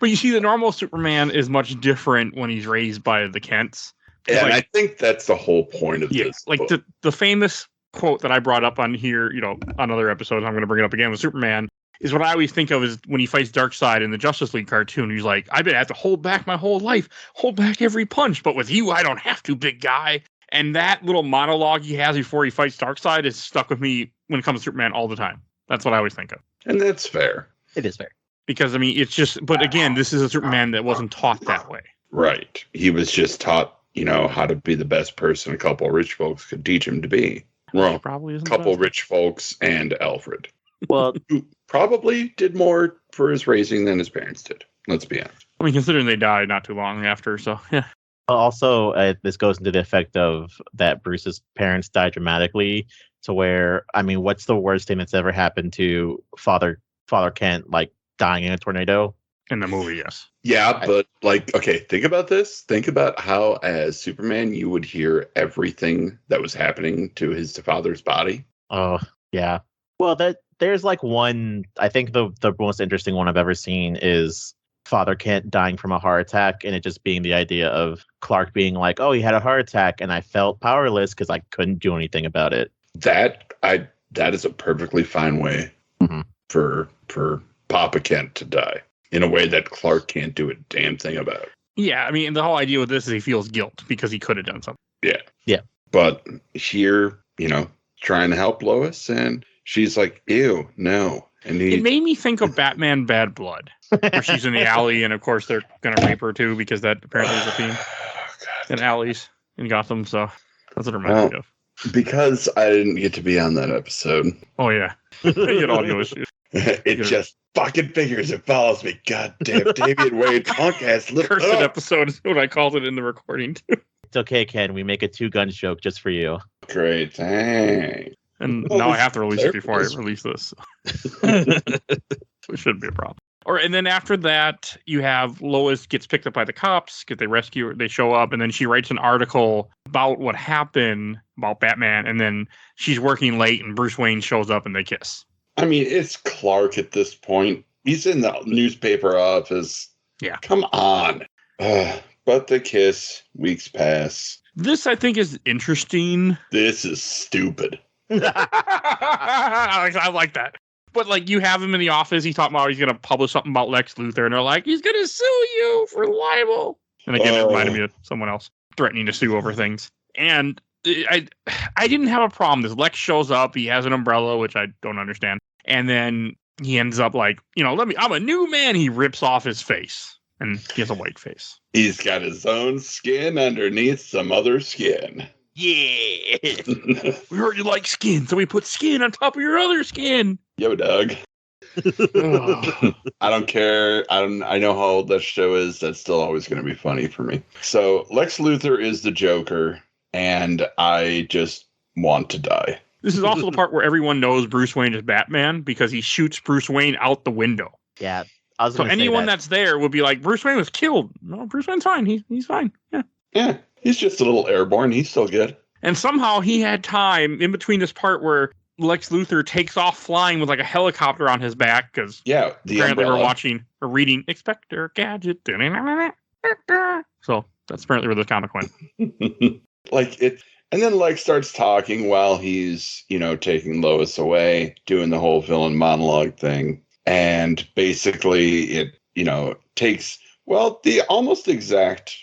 But you see, the normal Superman is much different when he's raised by the Kents. And like, I think that's the whole point of this. Like book. the famous quote that I brought up on here, on other episodes, I'm going to bring it up again with Superman, is what I always think of is when he fights Darkseid in the Justice League cartoon. He's like, I've been have to hold back my whole life, hold back every punch, but with you, I don't have to, big guy. And that little monologue he has before he fights Darkseid is stuck with me when it comes to Superman all the time. That's what I always think of. And that's fair. It is fair. Because, I mean, it's just, but again, this is a Superman that wasn't taught that way. Right. He was just taught, how to be the best person a couple of rich folks could teach him to be. Well, Probably isn't a couple rich folks and Alfred. Well, Who probably did more for his raising than his parents did. Let's be honest. I mean, considering they died not too long after, so, yeah. also, this goes into the effect of that Bruce's parents died dramatically to where, I mean, what's the worst thing that's ever happened to Father Kent, like dying in a tornado? In the movie, yes. Yeah, but okay, think about this. Think about how, as Superman, you would hear everything that was happening to his father's body. Oh, yeah. Well, there's like one, I think the most interesting one I've ever seen is Father Kent dying from a heart attack, and it just being the idea of Clark being like, oh, he had a heart attack, and I felt powerless because I couldn't do anything about it. That is a perfectly fine way for Papa Kent to die in a way that Clark can't do a damn thing about. Yeah, I mean, the whole idea with this is he feels guilt because he could have done something. Yeah. But here, trying to help Lois, and she's like, ew, no. And it made me think of Batman Bad Blood, where she's in the alley, and of course they're going to rape her too, because that apparently is a theme in alleys in Gotham, so that's what it reminds me of. Because I didn't get to be on that episode. Oh, yeah. You get audio issues. It just fucking figures. It follows me. God damn, David Wade, punk ass little Cursed episode is what I called it in the recording, too. It's okay, Ken. We make a 2-gun joke just for you. Great, thanks. And now I have to release it before I release this. It shouldn't be a problem. And then after that, you have Lois gets picked up by the cops because they rescue her. They show up, and then she writes an article about what happened about Batman. And then she's working late, and Bruce Wayne shows up, and they kiss. I mean, it's Clark at this point. He's in the newspaper office. Yeah. Come on. But the kiss, weeks pass. This, I think, is interesting. This is stupid. I like that. But, you have him in the office. He's talking about he's going to publish something about Lex Luthor. And they're like, he's going to sue you for libel. And again, it reminded me of someone else threatening to sue over things. And I didn't have a problem. This Lex shows up. He has an umbrella, which I don't understand. And then he ends up I'm a new man. He rips off his face. And he has a white face. He's got his own skin underneath some other skin. Yeah. We heard you like skin, so we put skin on top of your other skin. Yo, Doug. I don't care. I know how old that show is. That's still always going to be funny for me. So Lex Luthor is the Joker, and I just want to die. This is also the part where everyone knows Bruce Wayne is Batman because he shoots Bruce Wayne out the window. Yeah. So anyone that's there would be like, Bruce Wayne was killed. No, Bruce Wayne's fine. He's fine. Yeah. Yeah. He's just a little airborne. He's still good. And somehow he had time in between this part where Lex Luthor takes off flying with a helicopter on his back because apparently we're watching or reading Inspector Gadget. So that's apparently where the comic went. And then Lex starts talking while he's, taking Lois away, doing the whole villain monologue thing. And basically it, takes, the almost exact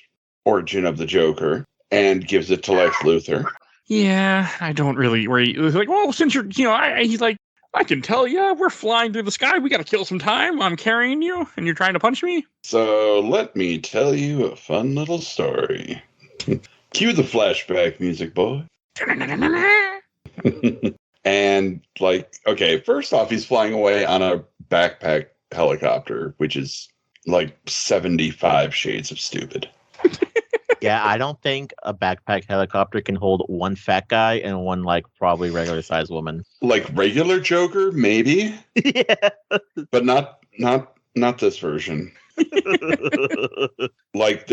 origin of the Joker and gives it to Lex Luthor. Yeah, I don't really. Where he was like, well, since you're, he's like, I can tell you, we're flying through the sky. We got to kill some time. I'm carrying you, and you're trying to punch me? So let me tell you a fun little story. Cue the flashback music, boy. And, like, okay, first off, he's flying away on a backpack helicopter, which is, like, 75 shades of stupid. Yeah, I don't think a backpack helicopter can hold one fat guy and one, like, probably regular sized woman. Like regular Joker, maybe, Yeah. but not this version. Like,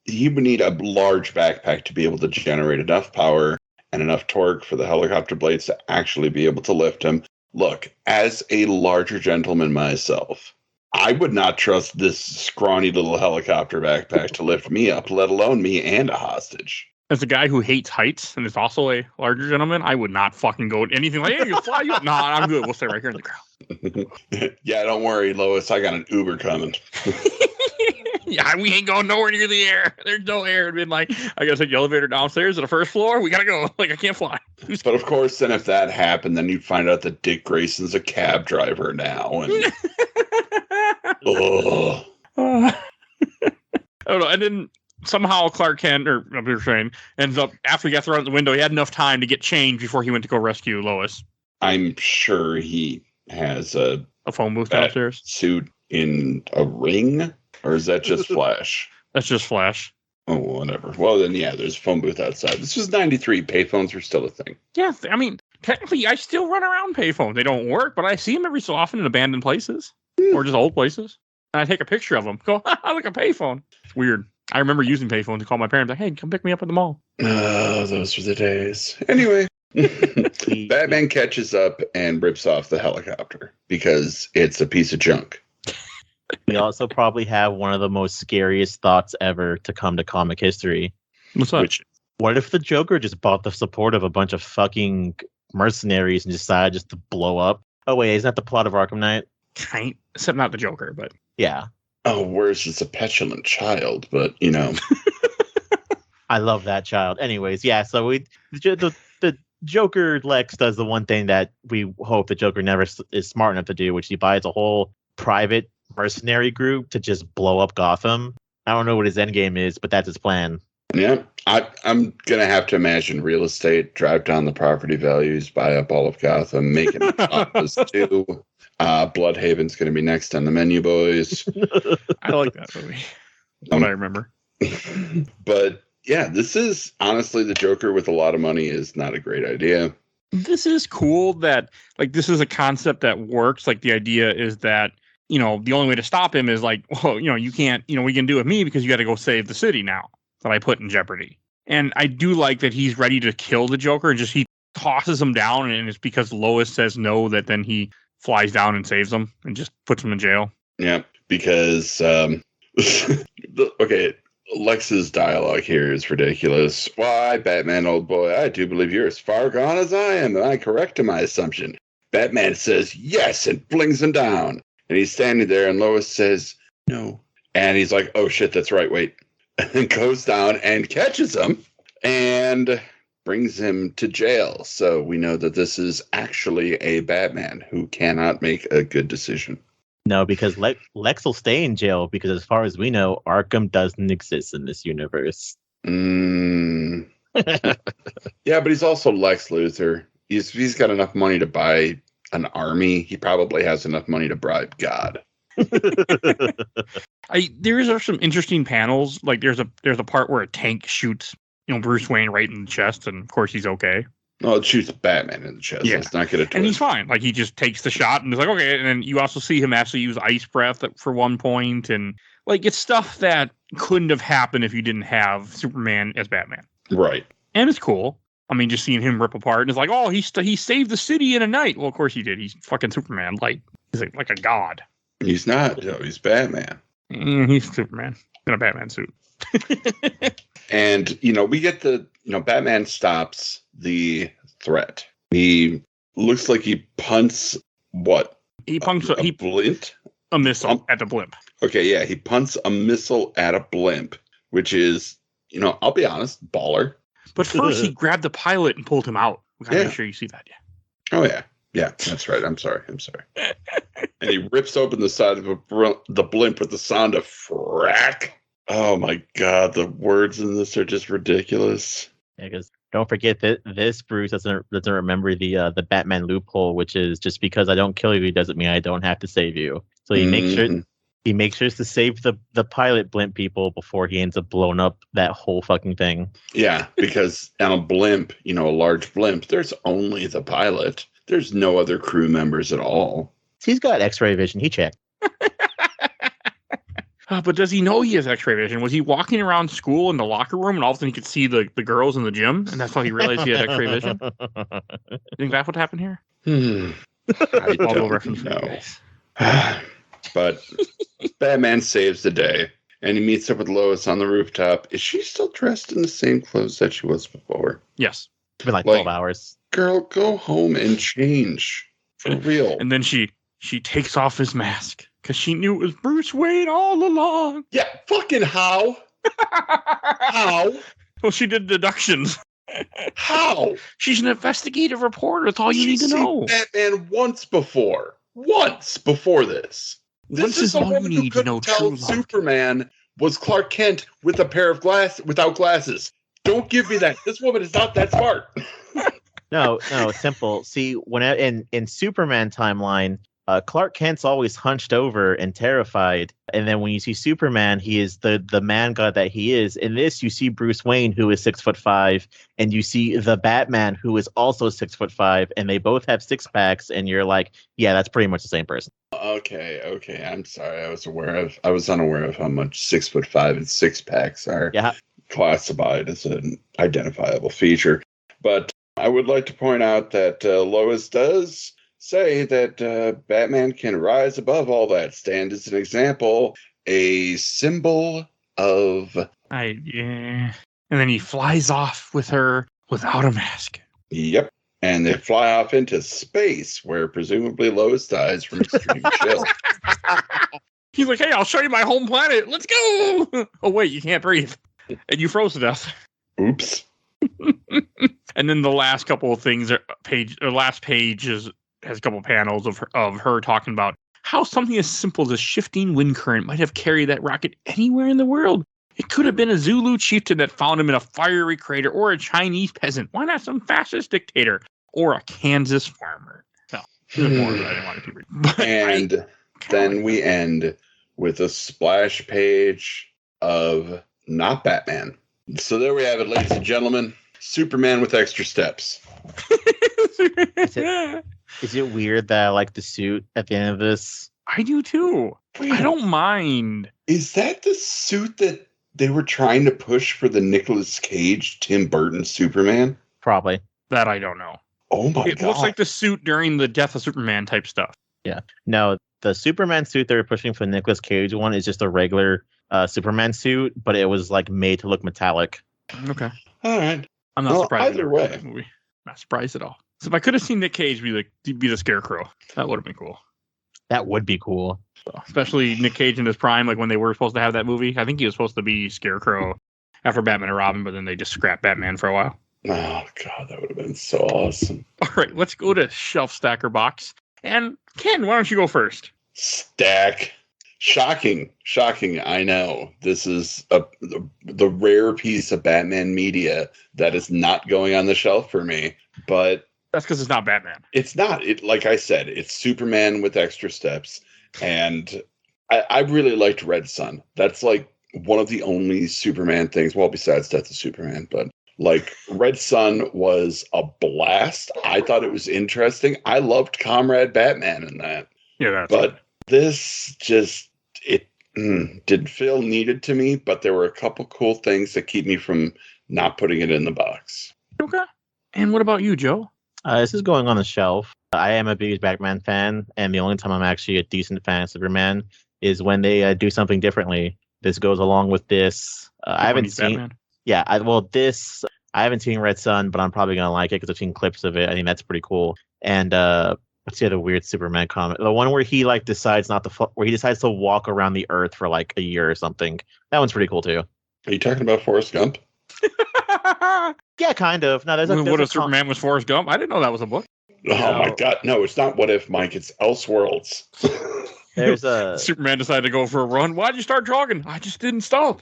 he would need a large backpack to be able to generate enough power and enough torque for the helicopter blades to actually be able to lift him. Look, as a larger gentleman myself, I would not trust this scrawny little helicopter backpack to lift me up, let alone me and a hostage. As a guy who hates heights and is also a larger gentleman, I would not fucking go anything like, hey, you fly you. Nah, I'm good. We'll stay right here in the ground. Yeah, don't worry, Lois. I got an Uber coming. Yeah, we ain't going nowhere near the air. There's no air. It'd been like, I gotta take the elevator downstairs to the first floor. We gotta go. Like, I can't fly. But of course, then if that happened, then you'd find out that Dick Grayson's a cab driver now. And oh, I don't know. And then somehow Clark Kent, or Bruce Wayne, ends up, after he got thrown out the window, he had enough time to get changed before he went to go rescue Lois. I'm sure he has a phone booth downstairs. Suit in a ring, or is that just Flash? That's just Flash. Oh, whatever. Well, then, yeah, there's a phone booth outside. This was 93. Payphones were still a thing. Yeah, I mean, technically, I still run around payphones. They don't work, but I see them every so often in abandoned places or just old places. And I take a picture of them. Go, I look a payphone. It's weird. I remember using payphones to call my parents, like, hey, come pick me up at the mall. Oh, those were the days. Anyway, Batman catches up and rips off the helicopter because it's a piece of junk. We also probably have one of the most scariest thoughts ever to come to comic history. What's up? What if the Joker just bought the support of a bunch of fucking mercenaries and decided just to blow up? Oh, wait, isn't that the plot of Arkham Knight? Except not the Joker, but... Yeah. Oh, where's just a petulant child, but, you know. I love that child. Anyways, yeah, so the Joker Lex does the one thing that we hope the Joker never is smart enough to do, which he buys a whole private mercenary group to just blow up Gotham. I don't know what his end game is, but that's his plan. Yeah, I'm going to have to imagine real estate, drive down the property values, buy up all of Gotham, make it an office too. Bloodhaven's going to be next on the menu, boys. I like that movie. What I remember. But yeah, this is honestly the Joker with a lot of money is not a great idea. This is cool that, like, this is a concept that works. Like, the idea is that, you know, the only way to stop him is like, well, you know, you can't, you know, we can do it with me because you got to go save the city now that I put in jeopardy. And I do like that he's ready to kill the Joker and just he tosses him down, and it's because Lois says no that then he flies down and saves him and just puts him in jail. Yeah, because okay, Lex's dialogue here is ridiculous. Why, Batman, old boy, I do believe you're as far gone as I am. Am I correct in my assumption? Batman says yes and flings him down. And he's standing there, and Lois says no. And he's like, oh shit, that's right, wait. And goes down and catches him and brings him to jail. So we know that this is actually a Batman who cannot make a good decision. No, because Lex will stay in jail because as far as we know, Arkham doesn't exist in this universe. Yeah, but he's also Lex Luthor. He's got enough money to buy an army. He probably has enough money to bribe God. There are some interesting panels. Like there's a part where a tank shoots, you know, Bruce Wayne right in the chest, and of course he's okay. No, it shoots Batman in the chest. Yeah. Let's not get it. And he's fine. Like he just takes the shot and is like, okay. And then you also see him actually use ice breath for one point, and like it's stuff that couldn't have happened if you didn't have Superman as Batman. Right. And it's cool. I mean, just seeing him rip apart, and it's like, oh, he saved the city in a night. Well, of course he did. He's fucking Superman. Like he's like a god. He's not, Joe. He's Batman. He's Superman in a Batman suit. And, you know, we get Batman stops the threat. He looks like he punts what? He punts a blimp? A missile at the blimp. Okay, yeah. He punts a missile at a blimp, which is, you know, I'll be honest, baller. But first he grabbed the pilot and pulled him out. We gotta make sure you see that, yeah. Oh, yeah. Yeah, that's right. I'm sorry. And he rips open the side of the blimp with the sound of frack. Oh my god, the words in this are just ridiculous. Yeah, because don't forget that this Bruce doesn't remember the Batman loophole, which is just because I don't kill you doesn't mean I don't have to save you. So he makes sure to save the pilot blimp people before he ends up blowing up that whole fucking thing. Yeah, because on a blimp, a large blimp, there's only the pilot. There's no other crew members at all. He's got X-ray vision. He checked. But does he know he has X-ray vision? Was he walking around school in the locker room and all of a sudden he could see the girls in the gym, and that's how he realized he had X-ray vision? You think that's what happened here? I don't know. But Batman saves the day, and he meets up with Lois on the rooftop. Is she still dressed in the same clothes that she was before? Yes. It's been like 12 hours. Girl, go home and change. For real. And then she takes off his mask because she knew it was Bruce Wayne all along. Yeah, fucking how? How? Well, she did deductions. How? She's an investigative reporter. That's all you need to know. Batman once before this. This is the woman who couldn't tell Superman was Clark Kent with a pair of without glasses. Don't give me that. This woman is not that smart. No, simple. See, when in Superman timeline, Clark Kent's always hunched over and terrified, and then when you see Superman, he is the man god that he is. In this, you see Bruce Wayne, who is 6'5", and you see the Batman, who is also 6'5", and they both have six packs, and you're like, yeah, that's pretty much the same person. Okay. I'm sorry. I was unaware of how much 6'5" and six packs are classified as an identifiable feature. But I would like to point out that Lois does say that Batman can rise above all that. Stand as an example, a symbol of... And then he flies off with her without a mask. Yep. And they fly off into space, where presumably Lois dies from extreme chill. He's like, hey, I'll show you my home planet. Let's go. Oh, wait, you can't breathe. And you froze to death. Oops. And then the last couple of things, last page has a couple of panels of her talking about how something as simple as a shifting wind current might have carried that rocket anywhere in the world. It could have been a Zulu chieftain that found him in a fiery crater, or a Chinese peasant. Why not some fascist dictator or a Kansas farmer? No, there's more that I didn't want to read. And then we end with a splash page of not Batman. So there we have it, ladies and gentlemen. Superman with extra steps. Is it weird that I like the suit at the end of this? I do too. I don't mind. Is that the suit that they were trying to push for the Nicolas Cage, Tim Burton Superman? Probably. That I don't know. Oh my God. It looks like the suit during the Death of Superman type stuff. Yeah. No, the Superman suit they were pushing for the Nicolas Cage one is just a regular Superman suit, but it was like made to look metallic. Okay. All right. I'm not surprised. Either way. Movie. Not surprised at all. So if I could have seen Nick Cage be the Scarecrow, that would have been cool. That would be cool. So, especially Nick Cage in his prime, like when they were supposed to have that movie. I think he was supposed to be Scarecrow after Batman and Robin, but then they just scrapped Batman for a while. Oh, God, that would have been so awesome. All right, let's go to Shelf Stacker Box. And Ken, why don't you go first? Stack. Shocking, I know. This is the rare piece of Batman media that is not going on the shelf for me, but... That's because it's not Batman. It's not. Like I said, it's Superman with extra steps, and I really liked Red Sun. That's like one of the only Superman things, well, besides Death of Superman, but like Red Sun was a blast. I thought it was interesting. I loved Comrade Batman in that. Yeah, but this just... It didn't feel needed to me, but there were a couple cool things that keep me from not putting it in the box. Okay. And what about you, Joe? This is going on the shelf. I am a big Batman fan, and the only time I'm actually a decent fan of Superman is when they do something differently. This goes along with this. I haven't seen... Batman. Yeah, I haven't seen Red Sun, but I'm probably going to like it because I've seen clips of it. I think that's pretty cool. And what's the other weird Superman comic? The one where he like decides where he decides to walk around the Earth for like a year or something. That one's pretty cool too. Are you talking about Forrest Gump? Yeah, kind of. No, there's Superman was Forrest Gump? I didn't know that was a book. Oh my God! No, it's not What If, Mike. It's Elseworlds. There's a Superman decided to go for a run. Why'd you start jogging? I just didn't stop.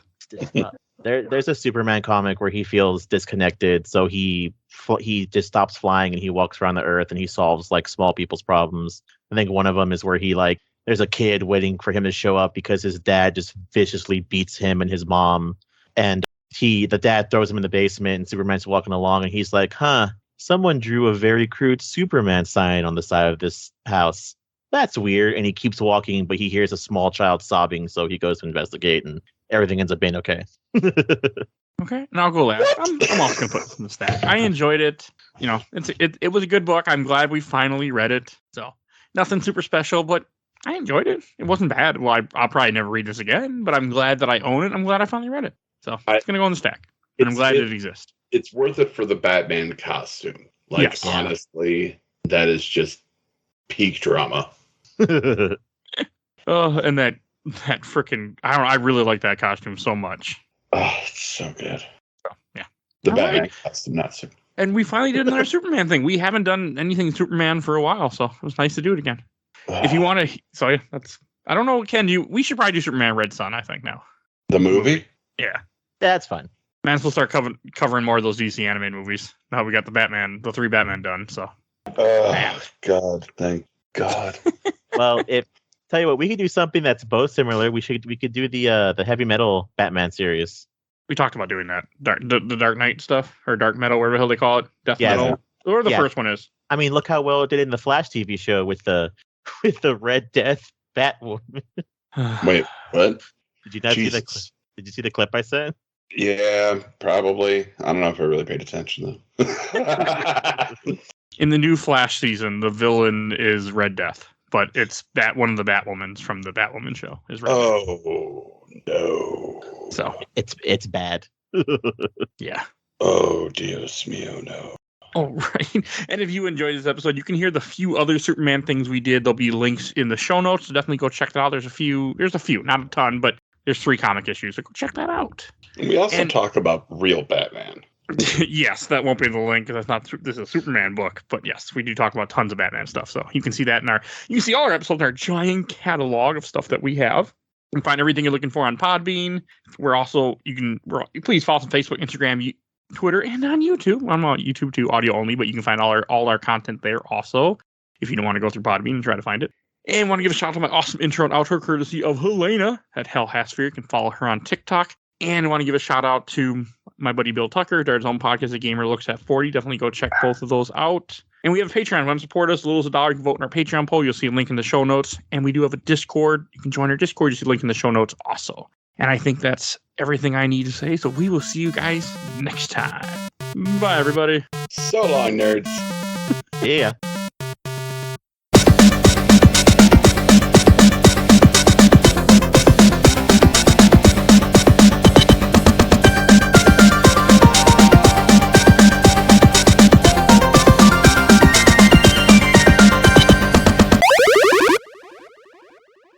there's a Superman comic where he feels disconnected, so he just stops flying and he walks around the Earth and he solves like small people's problems. I think one of them is where he like there's a kid waiting for him to show up because his dad just viciously beats him and his mom, and the dad throws him in the basement and Superman's walking along and he's like, someone drew a very crude Superman sign on the side of this house. That's weird. And he keeps walking, but he hears a small child sobbing, so he goes to investigate and everything ends up being okay. Okay, and I'll go last. I'm also gonna put this in the stack. I enjoyed it. You know, it was a good book. I'm glad we finally read it. So nothing super special, but I enjoyed it. It wasn't bad. Well, I'll probably never read this again, but I'm glad that I own it. I'm glad I finally read it. So it's gonna go in the stack, and I'm glad it exists. It's worth it for the Batman costume. Like, Yes. honestly, that is just peak drama. Oh, and that freaking I really like that costume so much. Oh, it's so good. So, yeah. The All Batman right. costume, not super. And we finally did another Superman thing. We haven't done anything Superman for a while, so it was nice to do it again. If you want to, so yeah, I don't know, Ken. We should probably do Superman Red Sun. I think now. The movie? Yeah. That's fun. Man, we'll start covering more of those DC animated movies. Now we got the 3 Batman done. So Oh, God. Thank God. Well, tell you what, we could do something that's both similar. We could do the heavy metal Batman series. we talked about doing that. The Dark Knight stuff, or Dark Metal, whatever the hell they call it. Death Yeah, Metal. Or the yeah. first one is. I mean, look how well it did in the Flash TV show with the Red Death Batwoman. Wait, what? Did you not see the? Jesus. Did you see the clip I sent? Yeah, probably. I don't know if I really paid attention, though. In the new Flash season, the villain is Red Death, but it's one of the Batwomans from the Batwoman show is Red Death. Oh, no. So It's bad. yeah. Oh, Dios mío, no. All right. And if you enjoyed this episode, you can hear the few other Superman things we did. There'll be links in the show notes, so definitely go check that out. There's a few, not a ton, but there's 3 comic issues, so go check that out. We also talk about real Batman. Yes, that won't be in the link because this is a Superman book, but yes, we do talk about tons of Batman stuff. So you can see that you can see all our episodes in our giant catalog of stuff that we have. You can find everything you're looking for on Podbean. Please follow us on Facebook, Instagram, Twitter, and on YouTube. I'm on YouTube too, audio only, but you can find all our content there also if you don't want to go through Podbean and try to find it. And want to give a shout out to my awesome intro and outro courtesy of Helena at Hell Hasphere. You can follow her on TikTok. And I want to give a shout out to my buddy Bill Tucker, does his own podcast, A Gamer Looks at 40. Definitely go check both of those out. And we have a Patreon. If you want to support us, as little as $1, you can vote in our Patreon poll. You'll see a link in the show notes. And we do have a Discord. You can join our Discord. You see a link in the show notes also. And I think that's everything I need to say. So we will see you guys next time. Bye, everybody. So long, nerds. Yeah.